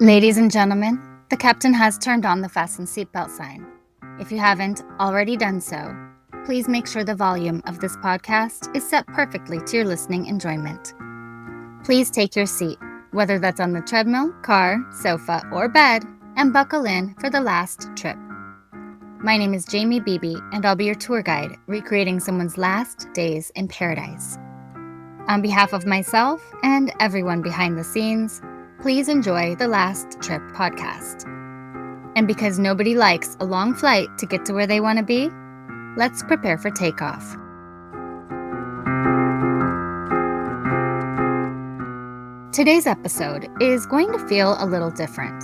Ladies and gentlemen, the captain has turned on the fasten seatbelt sign. If you haven't already done so, please make sure the volume of this podcast is set perfectly to your listening enjoyment. Please take your seat, whether that's on the treadmill, car, sofa, or bed, and buckle in for the last trip. My name is Jamie Beebe, and I'll be your tour guide, recreating someone's last days in paradise. On behalf of myself and everyone behind the scenes, please enjoy the Last Trip podcast. And because nobody likes a long flight to get to where they want to be, let's prepare for takeoff. Today's episode is going to feel a little different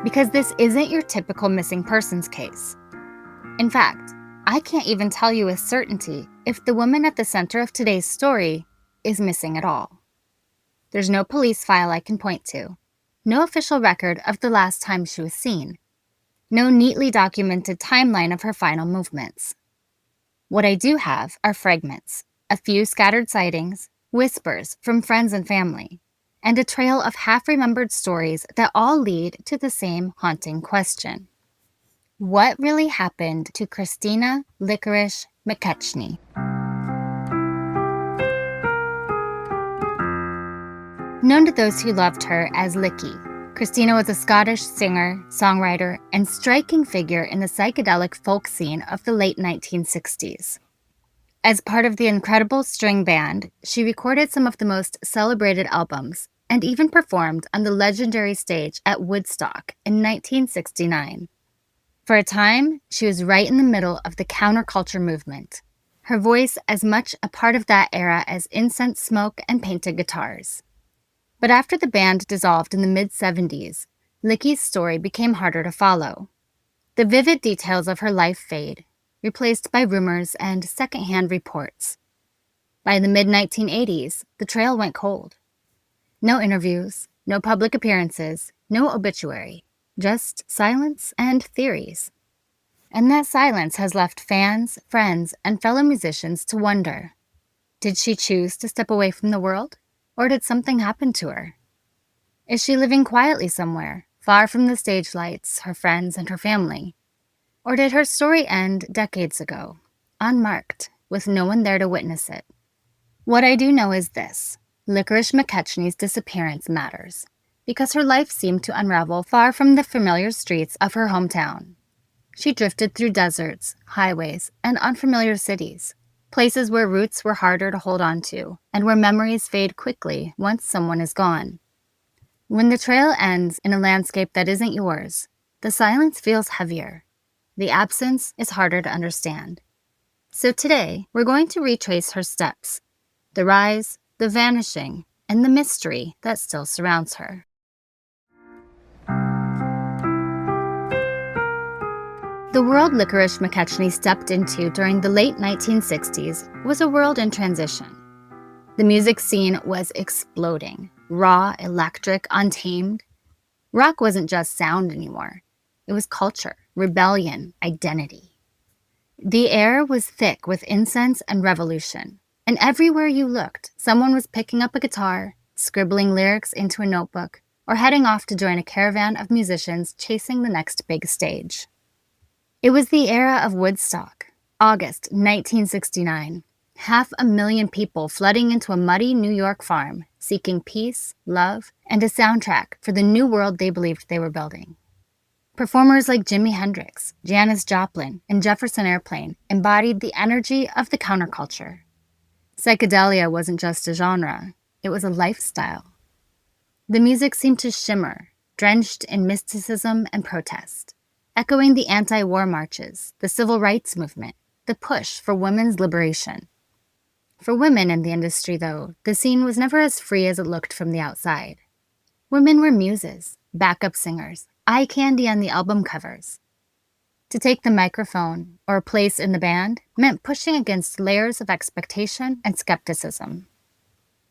because this isn't your typical missing persons case. In fact, I can't even tell you with certainty if the woman at the center of today's story is missing at all. There's no police file I can point to, no official record of the last time she was seen, no neatly documented timeline of her final movements. What I do have are fragments, a few scattered sightings, whispers from friends and family, and a trail of half-remembered stories that all lead to the same haunting question. What really happened to Christina Licorice McKechnie? Known to those who loved her as Licky, Christina was a Scottish singer, songwriter, and striking figure in the psychedelic folk scene of the late 1960s. As part of the incredible string band, she recorded some of the most celebrated albums and even performed on the legendary stage at Woodstock in 1969. For a time, she was right in the middle of the counterculture movement, her voice as much a part of that era as incense smoke and painted guitars. But after the band dissolved in the mid-70s, Licky's story became harder to follow. The vivid details of her life fade, replaced by rumors and secondhand reports. By the mid-1980s, the trail went cold. No interviews, no public appearances, no obituary, just silence and theories. And that silence has left fans, friends, and fellow musicians to wonder, did she choose to step away from the world? Or did something happen to her? Is she living quietly somewhere, far from the stage lights, her friends, and her family? Or did her story end decades ago, unmarked, with no one there to witness it? What I do know is this: Licorice McKechnie's disappearance matters, because her life seemed to unravel far from the familiar streets of her hometown. She drifted through deserts, highways, and unfamiliar cities, places where roots were harder to hold on to, and where memories fade quickly once someone is gone. When the trail ends in a landscape that isn't yours, the silence feels heavier. The absence is harder to understand. So today, we're going to retrace her steps, the rise, the vanishing, and the mystery that still surrounds her. The world Licorice McKechnie stepped into during the late 1960s was a world in transition. The music scene was exploding, raw, electric, untamed. Rock wasn't just sound anymore. It was culture, rebellion, identity. The air was thick with incense and revolution, and everywhere you looked, someone was picking up a guitar, scribbling lyrics into a notebook, or heading off to join a caravan of musicians chasing the next big stage. It was the era of Woodstock, August 1969. 500,000 people flooding into a muddy New York farm, seeking peace, love, and a soundtrack for the new world they believed they were building. Performers like Jimi Hendrix, Janis Joplin, and Jefferson Airplane embodied the energy of the counterculture. Psychedelia wasn't just a genre, it was a lifestyle. The music seemed to shimmer, drenched in mysticism and protest, echoing the anti-war marches, the civil rights movement, the push for women's liberation. For women in the industry, though, the scene was never as free as it looked from the outside. Women were muses, backup singers, eye candy on the album covers. To take the microphone or a place in the band meant pushing against layers of expectation and skepticism.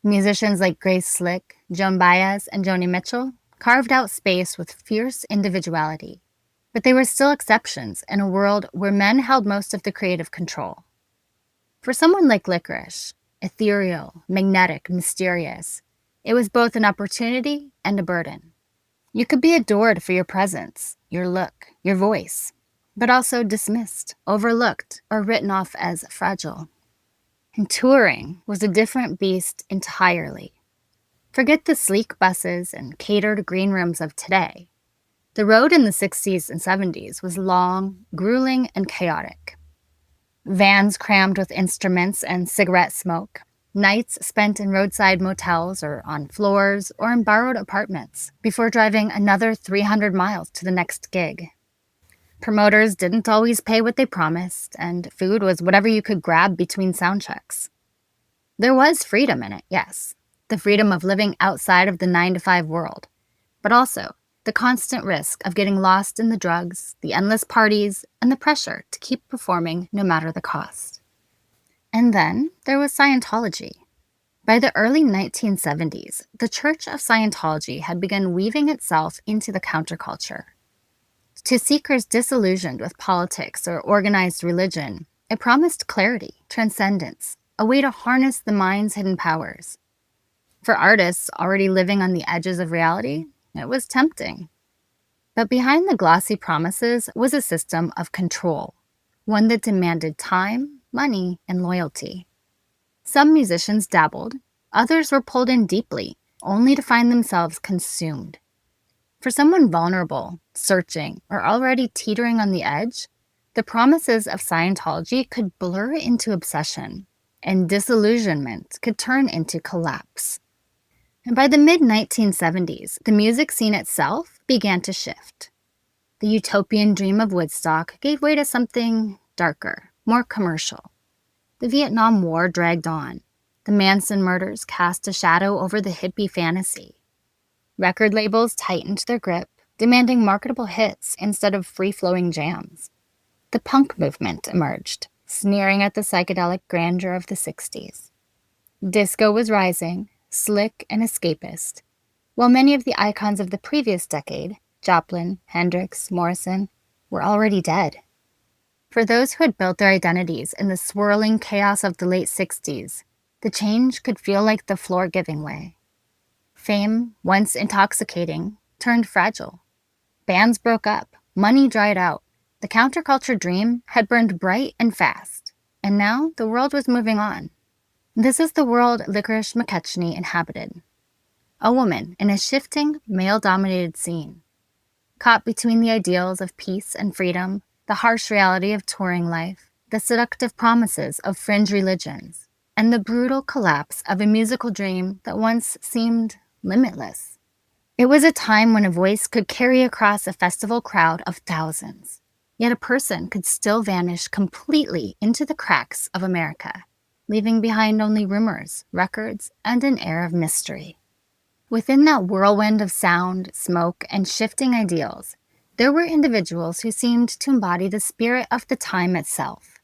Musicians like Grace Slick, Joan Baez, and Joni Mitchell carved out space with fierce individuality. But they were still exceptions in a world where men held most of the creative control. For someone like Licorice, ethereal, magnetic, mysterious, it was both an opportunity and a burden. You could be adored for your presence, your look, your voice, but also dismissed, overlooked, or written off as fragile. And touring was a different beast entirely. Forget the sleek buses and catered green rooms of today. The road in the 60s and 70s was long, grueling, and chaotic. Vans crammed with instruments and cigarette smoke, nights spent in roadside motels or on floors or in borrowed apartments before driving another 300 miles to the next gig. Promoters didn't always pay what they promised, and food was whatever you could grab between sound checks. There was freedom in it, yes, the freedom of living outside of the 9-to-5 world, but also the constant risk of getting lost in the drugs, the endless parties, and the pressure to keep performing no matter the cost. And then there was Scientology. By the early 1970s, the Church of Scientology had begun weaving itself into the counterculture. To seekers disillusioned with politics or organized religion, it promised clarity, transcendence, a way to harness the mind's hidden powers. For artists already living on the edges of reality, it was tempting. But behind the glossy promises was a system of control, one that demanded time, money, and loyalty. Some musicians dabbled, others were pulled in deeply, only to find themselves consumed. For someone vulnerable, searching, or already teetering on the edge, the promises of Scientology could blur into obsession, and disillusionment could turn into collapse. And by the mid-1970s, the music scene itself began to shift. The utopian dream of Woodstock gave way to something darker, more commercial. The Vietnam War dragged on. The Manson murders cast a shadow over the hippie fantasy. Record labels tightened their grip, demanding marketable hits instead of free-flowing jams. The punk movement emerged, sneering at the psychedelic grandeur of the 60s. Disco was rising, slick and escapist, while many of the icons of the previous decade, Joplin, Hendrix, Morrison, were already dead. For those who had built their identities in the swirling chaos of the late 60s, the change could feel like the floor giving way. Fame, once intoxicating, turned fragile. Bands broke up, money dried out. The counterculture dream had burned bright and fast, and now the world was moving on. This is the world Licorice McKechnie inhabited. A woman in a shifting, male-dominated scene. Caught between the ideals of peace and freedom, the harsh reality of touring life, the seductive promises of fringe religions, and the brutal collapse of a musical dream that once seemed limitless. It was a time when a voice could carry across a festival crowd of thousands, yet a person could still vanish completely into the cracks of America, leaving behind only rumors, records, and an air of mystery. Within that whirlwind of sound, smoke, and shifting ideals, there were individuals who seemed to embody the spirit of the time itself.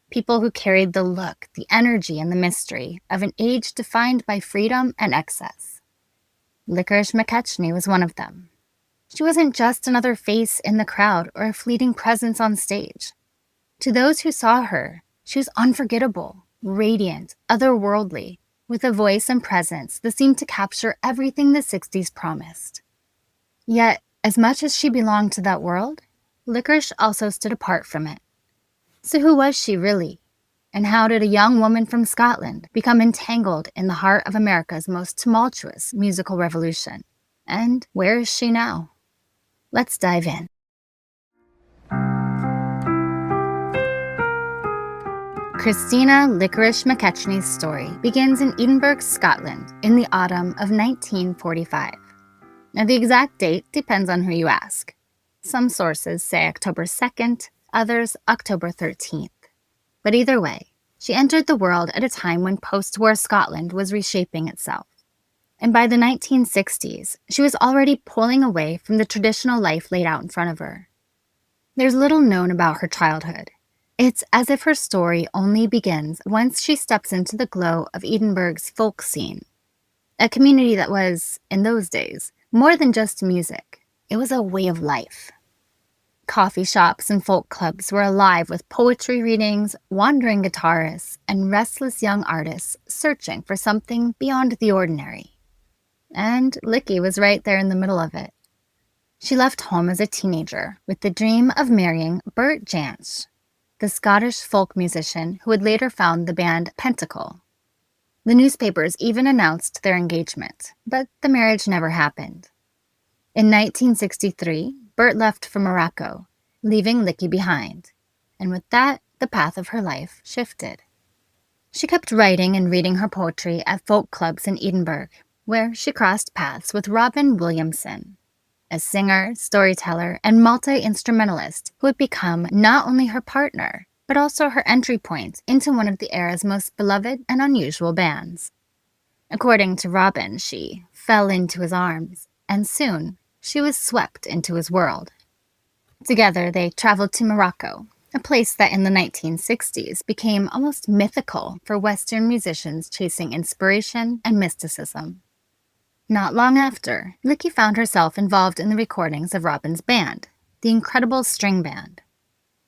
People who carried the look, the energy, and the mystery of an age defined by freedom and excess. Licorice McKechnie was one of them. She wasn't just another face in the crowd or a fleeting presence on stage. To those who saw her, she was unforgettable, radiant, otherworldly, with a voice and presence that seemed to capture everything the 60s promised. Yet, as much as she belonged to that world, Licorice also stood apart from it. So who was she really? And how did a young woman from Scotland become entangled in the heart of America's most tumultuous musical revolution? And where is she now? Let's dive in. Christina Licorice McKechnie's story begins in Edinburgh, Scotland, in the autumn of 1945. Now, the exact date depends on who you ask. Some sources say October 2nd, others October 13th. But either way, she entered the world at a time when post-war Scotland was reshaping itself. And by the 1960s, she was already pulling away from the traditional life laid out in front of her. There's little known about her childhood. It's as if her story only begins once she steps into the glow of Edinburgh's folk scene, a community that was, in those days, more than just music. It was a way of life. Coffee shops and folk clubs were alive with poetry readings, wandering guitarists, and restless young artists searching for something beyond the ordinary. And Licky was right there in the middle of it. She left home as a teenager with the dream of marrying Bert Jansch, the Scottish folk musician who would later found the band Pentacle. The newspapers even announced their engagement, but the marriage never happened. In 1963, Bert left for Morocco, leaving Licky behind, and with that, the path of her life shifted. She kept writing and reading her poetry at folk clubs in Edinburgh, where she crossed paths with Robin Williamson, a singer, storyteller, and multi-instrumentalist who would become not only her partner, but also her entry point into one of the era's most beloved and unusual bands. According to Robin, she fell into his arms, and soon she was swept into his world. Together, they traveled to Morocco, a place that in the 1960s became almost mythical for Western musicians chasing inspiration and mysticism. Not long after, Licky found herself involved in the recordings of Robin's band, the Incredible String Band.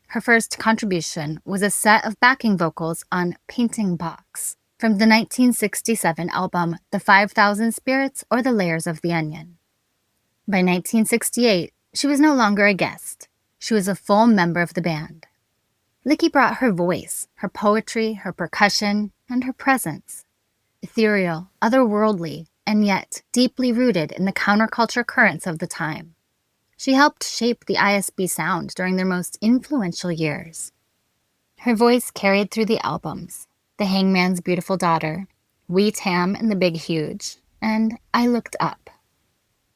Her first contribution was a set of backing vocals on Painting Box from the 1967 album The 5,000 Spirits or The Layers of the Onion. By 1968, she was no longer a guest. She was a full member of the band. Licky brought her voice, her poetry, her percussion, and her presence. Ethereal, otherworldly, and yet deeply rooted in the counterculture currents of the time. She helped shape the ISB sound during their most influential years. Her voice carried through the albums, The Hangman's Beautiful Daughter, Wee Tam and the Big Huge, and I Looked Up.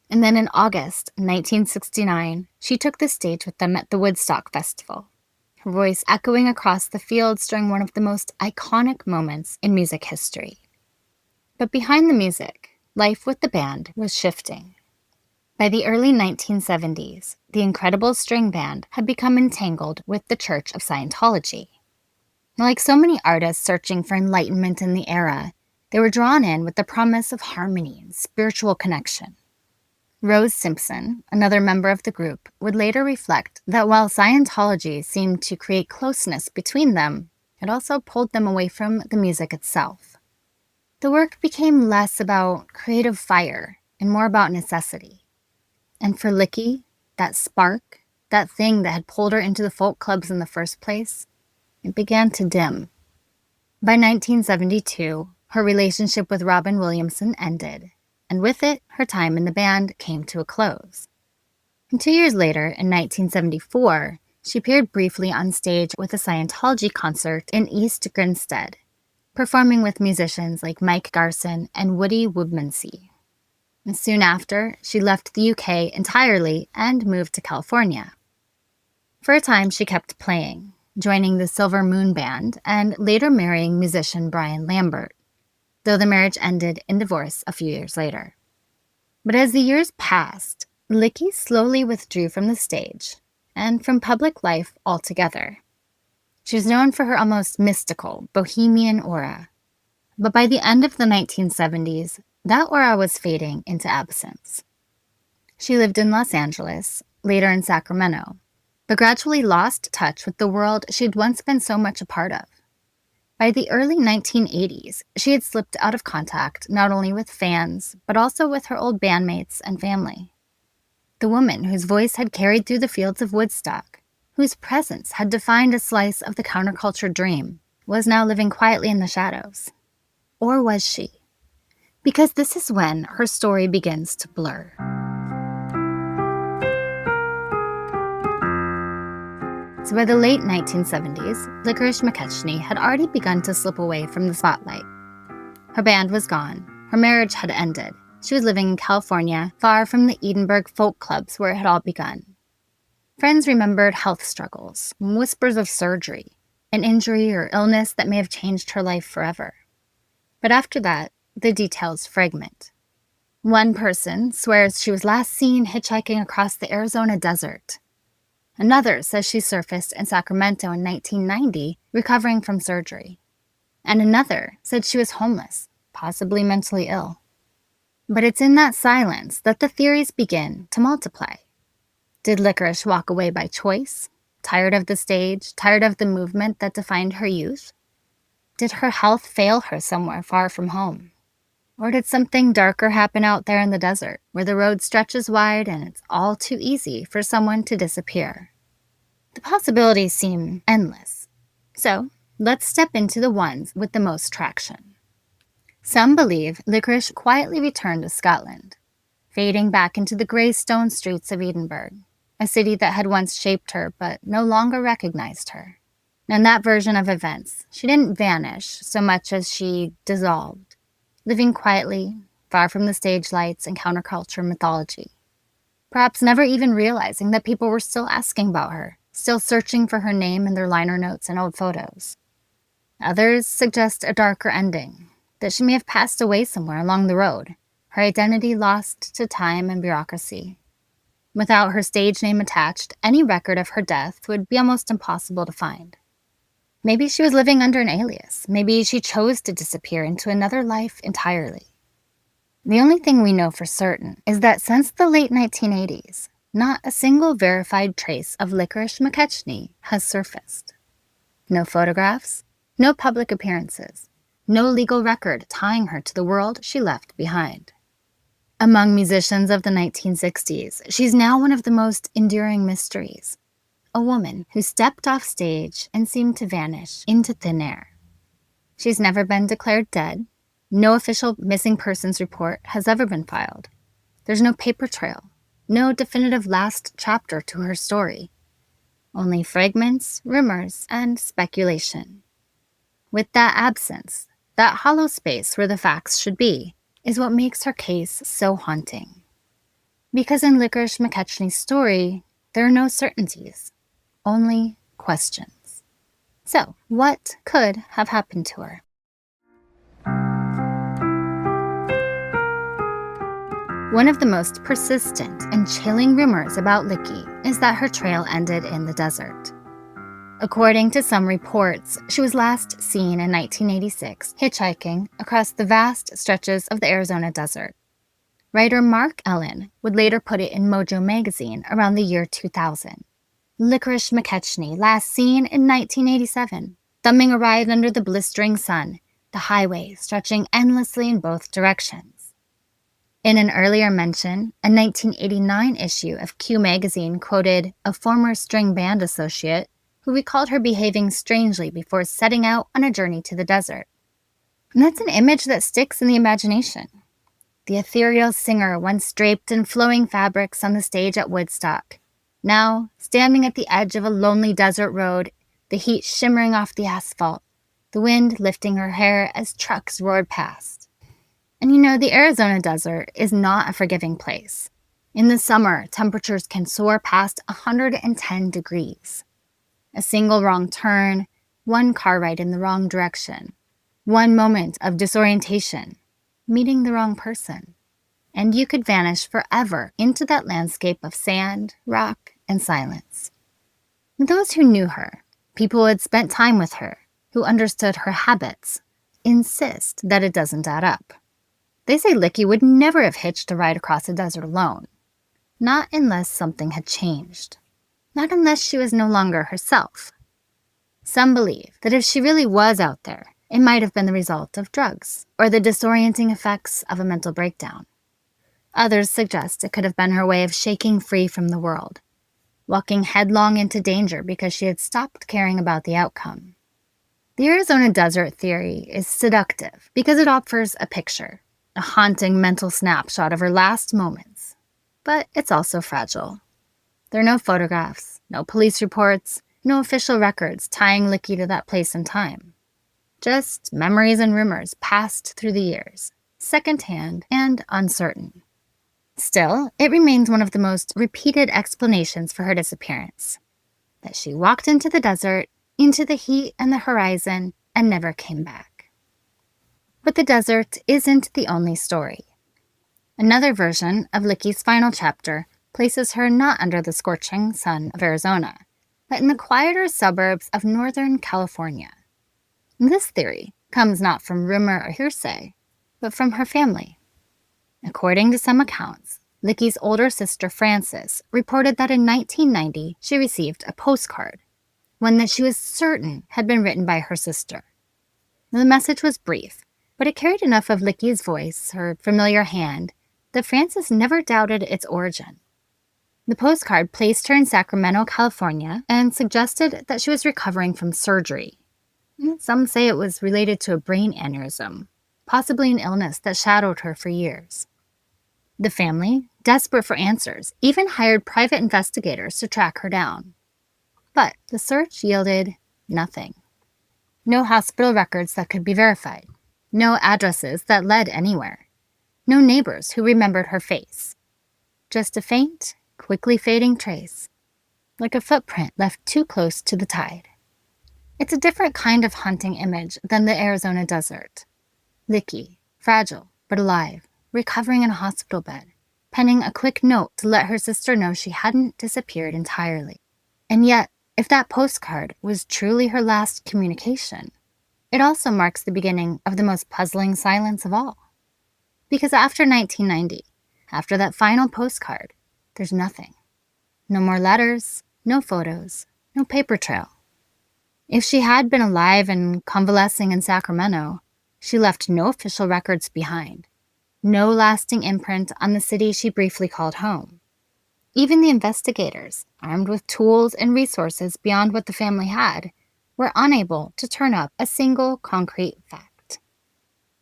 And then in August 1969, she took the stage with them at the Woodstock Festival, her voice echoing across the fields during one of the most iconic moments in music history. But behind the music, life with the band was shifting. By the early 1970s, the Incredible String Band had become entangled with the Church of Scientology. Like so many artists searching for enlightenment in the era, they were drawn in with the promise of harmony and spiritual connection. Rose Simpson, another member of the group, would later reflect that while Scientology seemed to create closeness between them, it also pulled them away from the music itself. The work became less about creative fire and more about necessity. And for Licky, that spark, that thing that had pulled her into the folk clubs in the first place, it began to dim. By 1972, her relationship with Robin Williamson ended, and with it, her time in the band came to a close. And 2 years later, in 1974, she appeared briefly on stage with a Scientology concert in East Grinstead, performing with musicians like Mike Garson and Woody Woodmansey. And soon after, she left the UK entirely and moved to California. For a time, she kept playing, joining the Silver Moon Band and later marrying musician Brian Lambert, though the marriage ended in divorce a few years later. But as the years passed, Licky slowly withdrew from the stage and from public life altogether. She was known for her almost mystical, bohemian aura. But by the end of the 1970s, that aura was fading into absence. She lived in Los Angeles, later in Sacramento, but gradually lost touch with the world she'd once been so much a part of. By the early 1980s, she had slipped out of contact not only with fans, but also with her old bandmates and family. The woman whose voice had carried through the fields of Woodstock, whose presence had defined a slice of the counterculture dream, was now living quietly in the shadows. Or was she? Because this is when her story begins to blur. So by the late 1970s, Licorice McKechnie had already begun to slip away from the spotlight. Her band was gone. Her marriage had ended. She was living in California, far from the Edinburgh folk clubs where it had all begun. Friends remembered health struggles, whispers of surgery, an injury or illness that may have changed her life forever. But after that, the details fragment. One person swears she was last seen hitchhiking across the Arizona desert. Another says she surfaced in Sacramento in 1990, recovering from surgery. And another said she was homeless, possibly mentally ill. But it's in that silence that the theories begin to multiply. Did Licorice walk away by choice, tired of the stage, tired of the movement that defined her youth? Did her health fail her somewhere far from home? Or did something darker happen out there in the desert, where the road stretches wide and it's all too easy for someone to disappear? The possibilities seem endless. So, let's step into the ones with the most traction. Some believe Licorice quietly returned to Scotland, fading back into the grey stone streets of Edinburgh, a city that had once shaped her but no longer recognized her. In that version of events, she didn't vanish so much as she dissolved, living quietly, far from the stage lights and counterculture mythology. Perhaps never even realizing that people were still asking about her, still searching for her name in their liner notes and old photos. Others suggest a darker ending, that she may have passed away somewhere along the road, her identity lost to time and bureaucracy. Without her stage name attached, any record of her death would be almost impossible to find. Maybe she was living under an alias. Maybe she chose to disappear into another life entirely. The only thing we know for certain is that since the late 1980s, not a single verified trace of Licorice McKechnie has surfaced. No photographs, no public appearances, no legal record tying her to the world she left behind. Among musicians of the 1960s, she's now one of the most enduring mysteries. A woman who stepped off stage and seemed to vanish into thin air. She's never been declared dead. No official missing persons report has ever been filed. There's no paper trail, no definitive last chapter to her story. Only fragments, rumors, and speculation. With that absence, that hollow space where the facts should be, is what makes her case so haunting. Because in Licorice McKechnie's story, there are no certainties, only questions. So, what could have happened to her? One of the most persistent and chilling rumors about Licky is that her trail ended in the desert. According to some reports, she was last seen in 1986 hitchhiking across the vast stretches of the Arizona desert. Writer Mark Ellen would later put it in Mojo magazine around the year 2000. Licorice McKechnie, last seen in 1987, thumbing a ride under the blistering sun, the highway stretching endlessly in both directions. In an earlier mention, a 1989 issue of Q magazine quoted a former string band associate who recalled her behaving strangely before setting out on a journey to the desert. And that's an image that sticks in the imagination. The ethereal singer once draped in flowing fabrics on the stage at Woodstock, now standing at the edge of a lonely desert road, the heat shimmering off the asphalt, the wind lifting her hair as trucks roared past. And the Arizona desert is not a forgiving place. In the summer, temperatures can soar past 110 degrees. A single wrong turn, one car ride in the wrong direction, one moment of disorientation, meeting the wrong person, and you could vanish forever into that landscape of sand, rock, and silence. Those who knew her, people who had spent time with her, who understood her habits, insist that it doesn't add up. They say Licky would never have hitched a ride across a desert alone. Not unless something had changed. Not unless she was no longer herself. Some believe that if she really was out there, it might have been the result of drugs or the disorienting effects of a mental breakdown. Others suggest it could have been her way of shaking free from the world, walking headlong into danger because she had stopped caring about the outcome. The Arizona desert theory is seductive because it offers a picture, a haunting mental snapshot of her last moments. But it's also fragile. There are no photographs, no police reports, no official records tying Licky to that place and time. Just memories and rumors passed through the years, secondhand and uncertain. Still, it remains one of the most repeated explanations for her disappearance. That she walked into the desert, into the heat and the horizon, and never came back. But the desert isn't the only story. Another version of Licky's final chapter places her not under the scorching sun of Arizona, but in the quieter suburbs of Northern California. This theory comes not from rumor or hearsay, but from her family. According to some accounts, Licky's older sister Frances reported that in 1990 she received a postcard, one that she was certain had been written by her sister. The message was brief, But it carried enough of Licky's voice, her familiar hand, that Frances never doubted its origin. The postcard placed her in Sacramento, California, and suggested that she was recovering from surgery. Some say it was related to a brain aneurysm, possibly an illness that shadowed her for years. The family, desperate for answers, even hired private investigators to track her down. But the search yielded nothing. No hospital records that could be verified. No addresses that led anywhere. No neighbors who remembered her face. Just a faint, quickly fading trace, like a footprint left too close to the tide. It's a different kind of haunting image than the Arizona desert. Licky, fragile but alive, recovering in a hospital bed, penning a quick note to let her sister know she hadn't disappeared entirely. And yet, if that postcard was truly her last communication, it also marks the beginning of the most puzzling silence of all. Because after 1990, after that final postcard, there's nothing. No more letters, no photos, no paper trail. If she had been alive and convalescing in Sacramento, she left no official records behind. No lasting imprint on the city she briefly called home. Even the investigators, armed with tools and resources beyond what the family had, were unable to turn up a single concrete fact.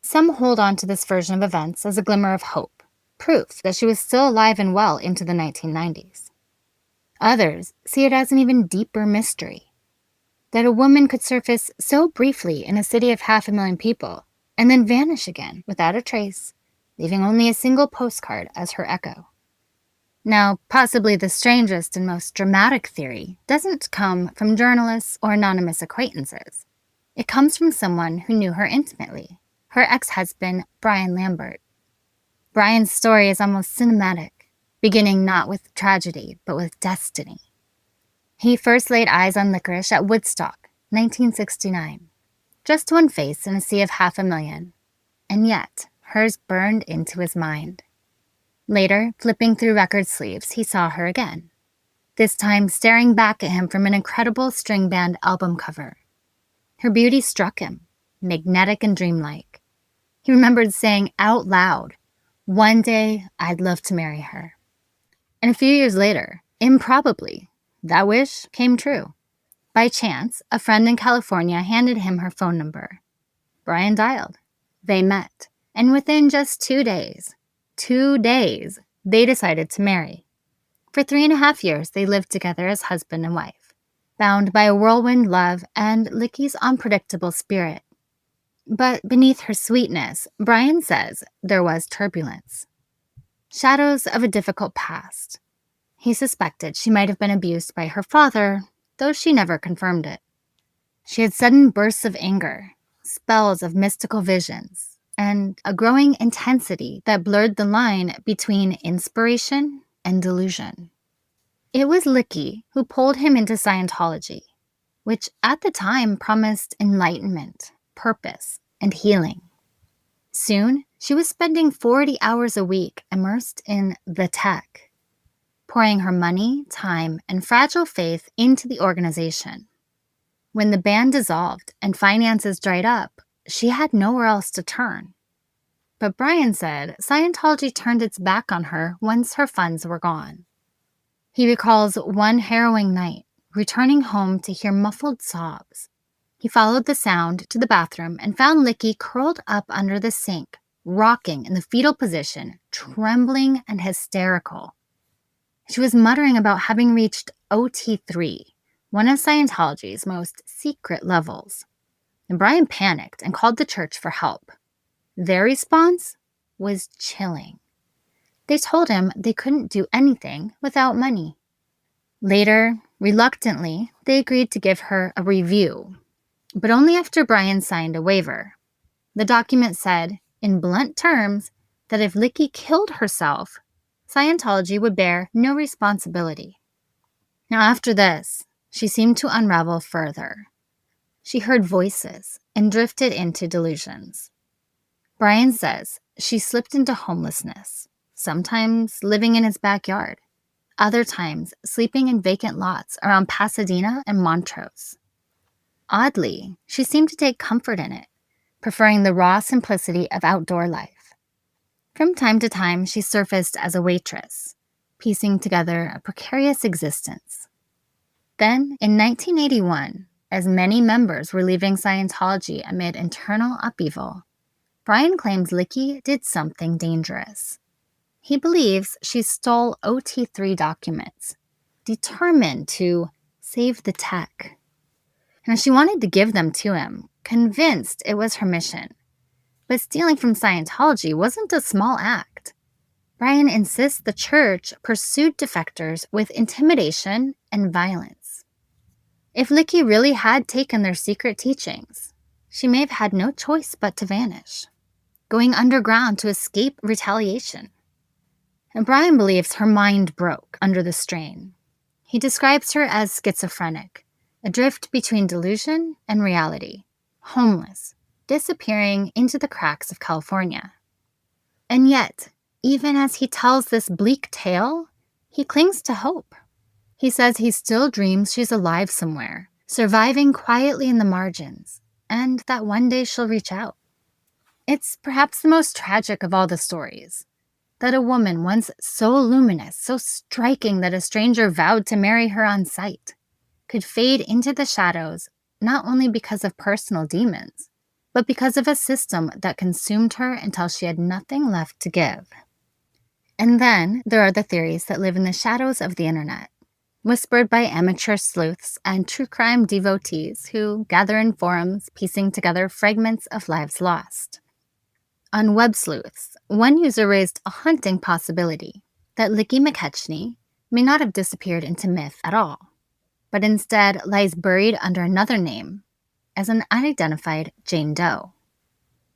Some hold on to this version of events as a glimmer of hope, proof that she was still alive and well into the 1990s. Others see it as an even deeper mystery, that a woman could surface so briefly in a city of 500,000 people and then vanish again without a trace, leaving only a single postcard as her echo. Now, possibly the strangest and most dramatic theory doesn't come from journalists or anonymous acquaintances. It comes from someone who knew her intimately, her ex-husband, Brian Lambert. Brian's story is almost cinematic, beginning not with tragedy, but with destiny. He first laid eyes on Licorice at Woodstock, 1969. Just one face in a sea of 500,000, and yet hers burned into his mind. Later, flipping through record sleeves, he saw her again, this time staring back at him from an incredible string band album cover. Her beauty struck him, magnetic and dreamlike. He remembered saying out loud, "One day, I'd love to marry her." And a few years later, improbably, that wish came true. By chance, a friend in California handed him her phone number. Brian dialed. They met, and within just 2 days, they decided to marry. For 3.5 years, they lived together as husband and wife, bound by a whirlwind love and Licky's unpredictable spirit. But beneath her sweetness, Brian says there was turbulence. Shadows of a difficult past. He suspected she might have been abused by her father, though she never confirmed it. She had sudden bursts of anger, spells of mystical visions, and a growing intensity that blurred the line between inspiration and delusion. It was Licky who pulled him into Scientology, which at the time promised enlightenment, purpose, and healing. Soon, she was spending 40 hours a week immersed in the tech, pouring her money, time, and fragile faith into the organization. When the band dissolved and finances dried up, she had nowhere else to turn. But Brian said Scientology turned its back on her once her funds were gone. He recalls one harrowing night, returning home to hear muffled sobs. He followed the sound to the bathroom and found Licky curled up under the sink, rocking in the fetal position, trembling and hysterical. She was muttering about having reached OT3, one of Scientology's most secret levels. And Brian panicked and called the church for help. Their response was chilling. They told him they couldn't do anything without money. Later, reluctantly, they agreed to give her a review, but only after Brian signed a waiver. The document said, in blunt terms, that if Licky killed herself, Scientology would bear no responsibility. Now, after this, she seemed to unravel further. She heard voices and drifted into delusions. Brian says she slipped into homelessness, sometimes living in his backyard, other times sleeping in vacant lots around Pasadena and Montrose. Oddly, she seemed to take comfort in it, preferring the raw simplicity of outdoor life. From time to time, she surfaced as a waitress, piecing together a precarious existence. Then, in 1981, as many members were leaving Scientology amid internal upheaval, Brian claims Lickie did something dangerous. He believes she stole OT3 documents, determined to save the tech. And she wanted to give them to him, convinced it was her mission. But stealing from Scientology wasn't a small act. Brian insists the church pursued defectors with intimidation and violence. If Lickie really had taken their secret teachings, she may have had no choice but to vanish, going underground to escape retaliation. And Brian believes her mind broke under the strain. He describes her as schizophrenic, adrift between delusion and reality, homeless, disappearing into the cracks of California. And yet, even as he tells this bleak tale, he clings to hope. He says he still dreams she's alive somewhere, surviving quietly in the margins, and that one day she'll reach out. It's perhaps the most tragic of all the stories, that a woman once so luminous, so striking that a stranger vowed to marry her on sight, could fade into the shadows not only because of personal demons, but because of a system that consumed her until she had nothing left to give. And then there are the theories that live in the shadows of the internet, whispered by amateur sleuths and true crime devotees who gather in forums piecing together fragments of lives lost. On Web Sleuths, one user raised a haunting possibility that Lickie McKechnie may not have disappeared into myth at all, but instead lies buried under another name as an unidentified Jane Doe.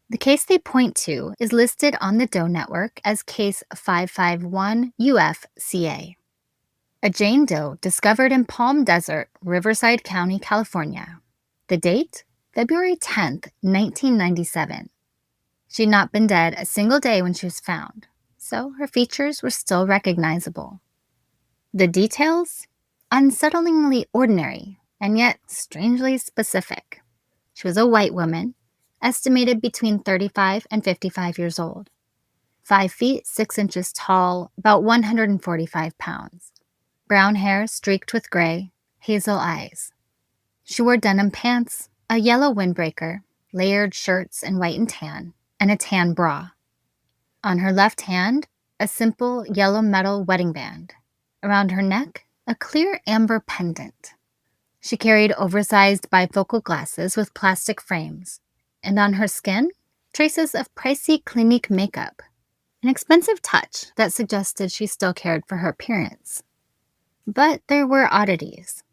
The case they point to is listed on the Doe Network as Case 551 UFCA. A Jane Doe discovered in Palm Desert, Riverside County, California. The date? February 10th, 1997. She had not been dead a single day when she was found, so her features were still recognizable. The details? Unsettlingly ordinary, and yet strangely specific. She was a white woman, estimated between 35 and 55 years old, 5 feet 6 inches tall, about 145 pounds, brown hair streaked with gray, hazel eyes. She wore denim pants, a yellow windbreaker, layered shirts in white and tan, and a tan bra. On her left hand, a simple yellow metal wedding band. Around her neck, a clear amber pendant. She carried oversized bifocal glasses with plastic frames, and on her skin, traces of pricey Clinique makeup, an expensive touch that suggested she still cared for her appearance. But there were oddities.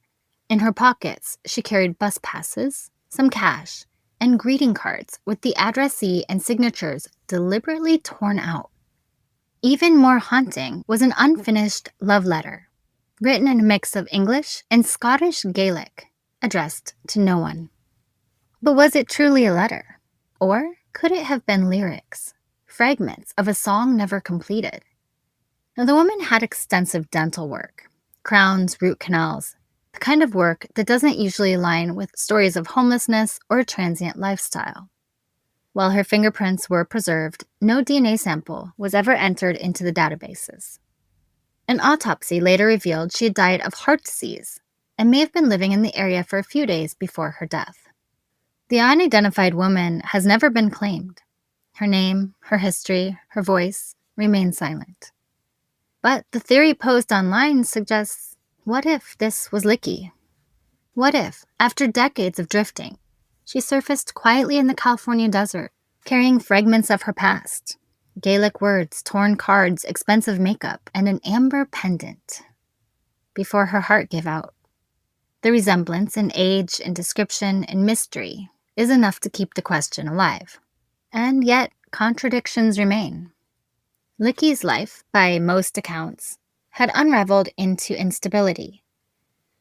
In her pockets, she carried bus passes, some cash, and greeting cards with the addressee and signatures deliberately torn out. Even more haunting was an unfinished love letter, written in a mix of English and Scottish Gaelic, addressed to no one. But was it truly a letter? Or could it have been lyrics, fragments of a song never completed? Now, the woman had extensive dental work, crowns, root canals, the kind of work that doesn't usually align with stories of homelessness or a transient lifestyle. While her fingerprints were preserved, no DNA sample was ever entered into the databases. An autopsy later revealed she had died of heart disease and may have been living in the area for a few days before her death. The unidentified woman has never been claimed. Her name, her history, her voice remain silent. But the theory posed online suggests, what if this was Lickie? What if, after decades of drifting, she surfaced quietly in the California desert, carrying fragments of her past, Gaelic words, torn cards, expensive makeup, and an amber pendant, before her heart gave out? The resemblance in age, in description, and mystery is enough to keep the question alive. And yet, contradictions remain. Lickie's life, by most accounts, had unraveled into instability,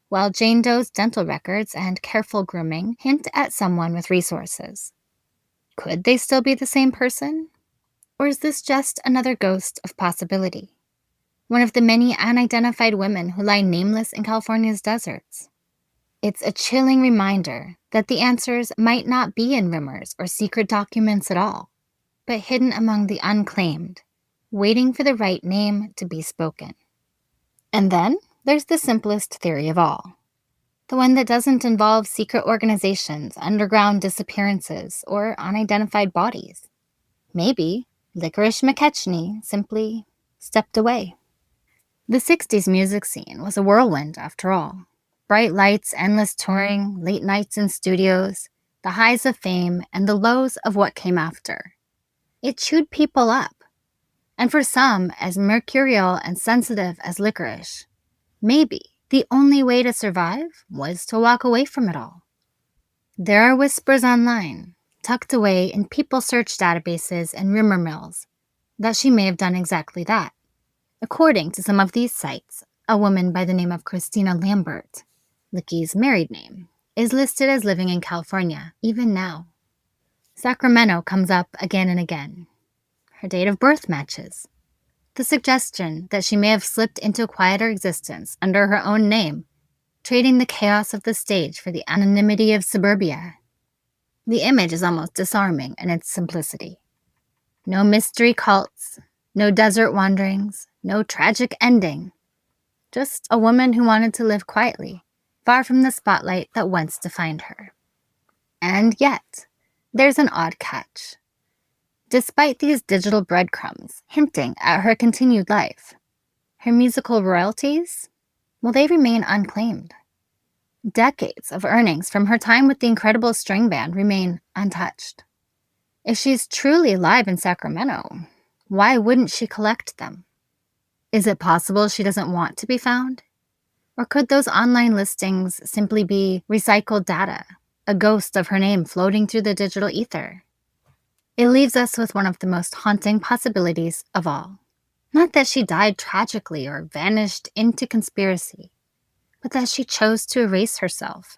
while Jane Doe's dental records and careful grooming hint at someone with resources. Could they still be the same person? Or is this just another ghost of possibility? One of the many unidentified women who lie nameless in California's deserts? It's a chilling reminder that the answers might not be in rumors or secret documents at all, but hidden among the unclaimed, waiting for the right name to be spoken. And then there's the simplest theory of all, the one that doesn't involve secret organizations, underground disappearances, or unidentified bodies. Maybe Licorice McKechnie simply stepped away. The 60s music scene was a whirlwind, after all. Bright lights, endless touring, late nights in studios, the highs of fame and the lows of what came after. It chewed people up. And for some, as mercurial and sensitive as Licorice, maybe the only way to survive was to walk away from it all. There are whispers online, tucked away in people search databases and rumor mills, that she may have done exactly that. According to some of these sites, a woman by the name of Christina Lambert, Licky's married name, is listed as living in California, even now. Sacramento comes up again and again. Her date of birth matches. The suggestion that she may have slipped into a quieter existence under her own name, trading the chaos of the stage for the anonymity of suburbia. The image is almost disarming in its simplicity. No mystery cults, no desert wanderings, no tragic ending. Just a woman who wanted to live quietly, far from the spotlight that once defined her. And yet, there's an odd catch. Despite these digital breadcrumbs hinting at her continued life, her musical royalties, well, they remain unclaimed. Decades of earnings from her time with the incredible string band remain untouched. If she's truly alive in Sacramento, why wouldn't she collect them? Is it possible she doesn't want to be found? Or could those online listings simply be recycled data, a ghost of her name floating through the digital ether? It leaves us with one of the most haunting possibilities of all. Not that she died tragically or vanished into conspiracy, but that she chose to erase herself,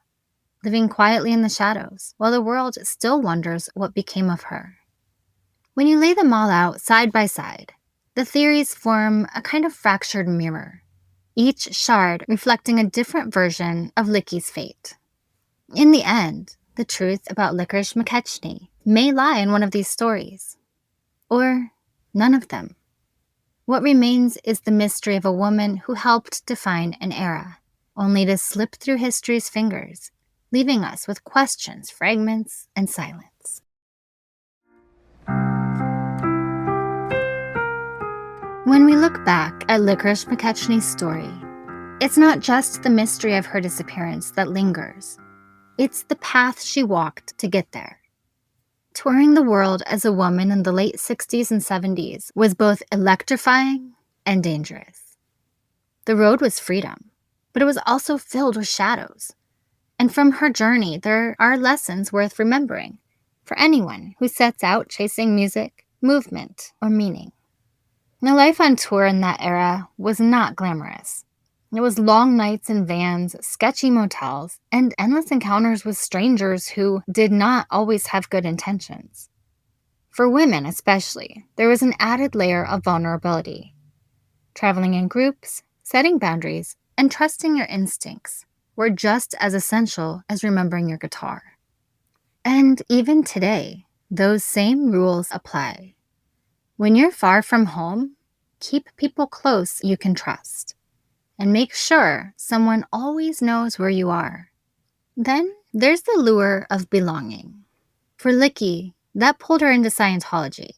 living quietly in the shadows, while the world still wonders what became of her. When you lay them all out side by side, the theories form a kind of fractured mirror, each shard reflecting a different version of Licky's fate. In the end, the truth about Licorice McKechnie may lie in one of these stories, or none of them. What remains is the mystery of a woman who helped define an era, only to slip through history's fingers, leaving us with questions, fragments, and silence. When we look back at Licorice McKechnie's story, it's not just the mystery of her disappearance that lingers. It's the path she walked to get there. Touring the world as a woman in the late 60s and 70s was both electrifying and dangerous. The road was freedom, but it was also filled with shadows. And from her journey, there are lessons worth remembering for anyone who sets out chasing music, movement, or meaning. Now, life on tour in that era was not glamorous. It was long nights in vans, sketchy motels, and endless encounters with strangers who did not always have good intentions. For women especially, there was an added layer of vulnerability. Traveling in groups, setting boundaries, and trusting your instincts were just as essential as remembering your guitar. And even today, those same rules apply. When you're far from home, keep people close you can trust. And make sure someone always knows where you are. Then there's the lure of belonging. For Licky, that pulled her into Scientology.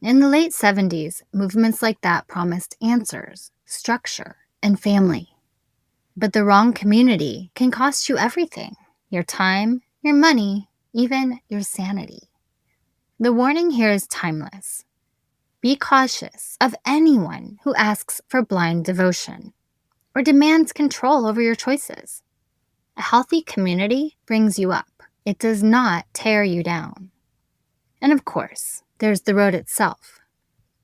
In the late 70s, movements like that promised answers, structure, and family. But the wrong community can cost you everything: your time, your money, even your sanity. The warning here is timeless. Be cautious of anyone who asks for blind devotion or demands control over your choices. A healthy community brings you up. It does not tear you down. And of course, there's the road itself.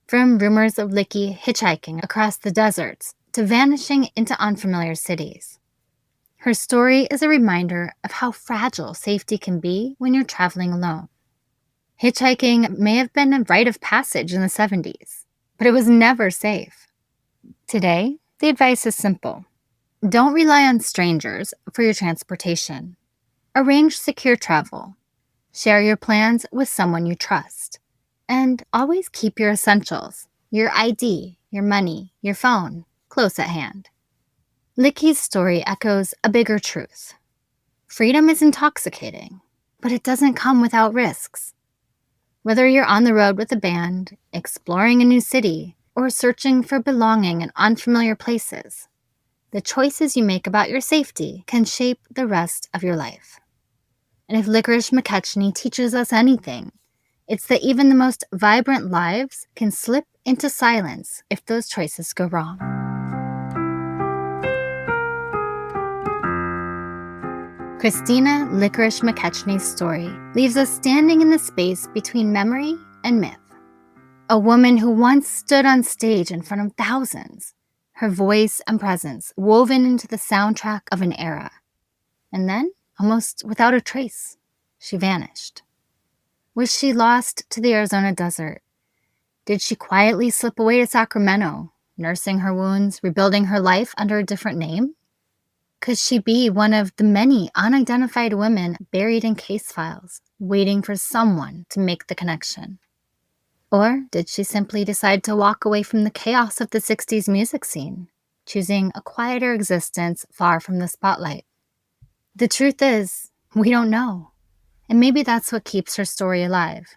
From rumors of Licky hitchhiking across the deserts to vanishing into unfamiliar cities. Her story is a reminder of how fragile safety can be when you're traveling alone. Hitchhiking may have been a rite of passage in the 70s, but it was never safe. Today, the advice is simple. Don't rely on strangers for your transportation. Arrange secure travel. Share your plans with someone you trust. And always keep your essentials, your ID, your money, your phone, close at hand. Licky's story echoes a bigger truth. Freedom is intoxicating, but it doesn't come without risks. Whether you're on the road with a band, exploring a new city, or searching for belonging in unfamiliar places, the choices you make about your safety can shape the rest of your life. And if Licorice McKechnie teaches us anything, it's that even the most vibrant lives can slip into silence if those choices go wrong. Christina Licorice McKechnie's story leaves us standing in the space between memory and myth. A woman who once stood on stage in front of thousands, her voice and presence woven into the soundtrack of an era. And then, almost without a trace, she vanished. Was she lost to the Arizona desert? Did she quietly slip away to Sacramento, nursing her wounds, rebuilding her life under a different name? Could she be one of the many unidentified women buried in case files, waiting for someone to make the connection? Or did she simply decide to walk away from the chaos of the 60s music scene, choosing a quieter existence far from the spotlight? The truth is, we don't know. And maybe that's what keeps her story alive.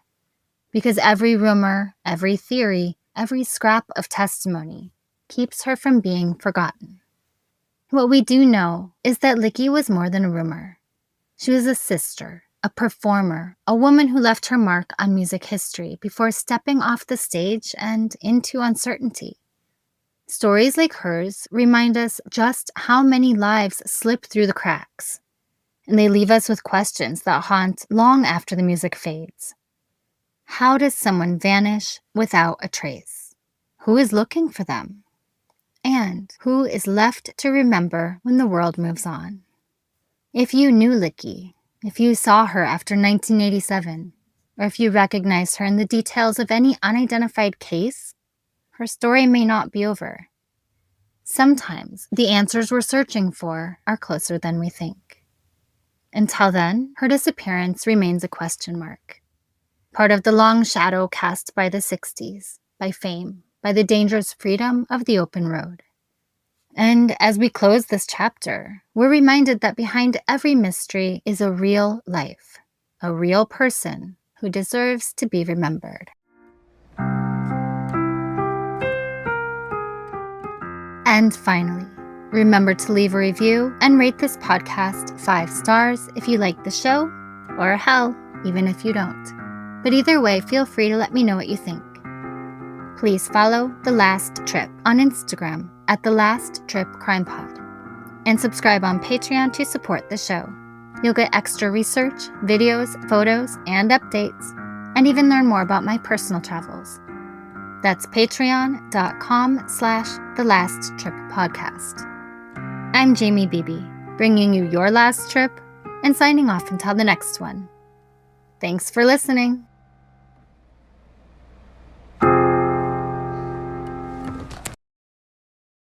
Because every rumor, every theory, every scrap of testimony keeps her from being forgotten. What we do know is that Licky was more than a rumor. She was a sister, a performer, a woman who left her mark on music history before stepping off the stage and into uncertainty. Stories like hers remind us just how many lives slip through the cracks, and they leave us with questions that haunt long after the music fades. How does someone vanish without a trace? Who is looking for them? And who is left to remember when the world moves on? If you knew Licky, if you saw her after 1987, or if you recognized her in the details of any unidentified case, her story may not be over. Sometimes the answers we're searching for are closer than we think. Until then, her disappearance remains a question mark. Part of the long shadow cast by the 60s, by fame, by the dangerous freedom of the open road. And as we close this chapter, we're reminded that behind every mystery is a real life, a real person who deserves to be remembered. And finally, remember to leave a review and rate this podcast 5 stars if you like the show, or hell, even if you don't. But either way, feel free to let me know what you think. Please follow The Last Trip on Instagram at The Last Trip Crime Pod, and subscribe on Patreon to support the show. You'll get extra research, videos, photos, and updates, and even learn more about my personal travels. That's patreon.com/The Last Trip Podcast. I'm Jamie Beebe, bringing you your last trip and signing off until the next one. Thanks for listening.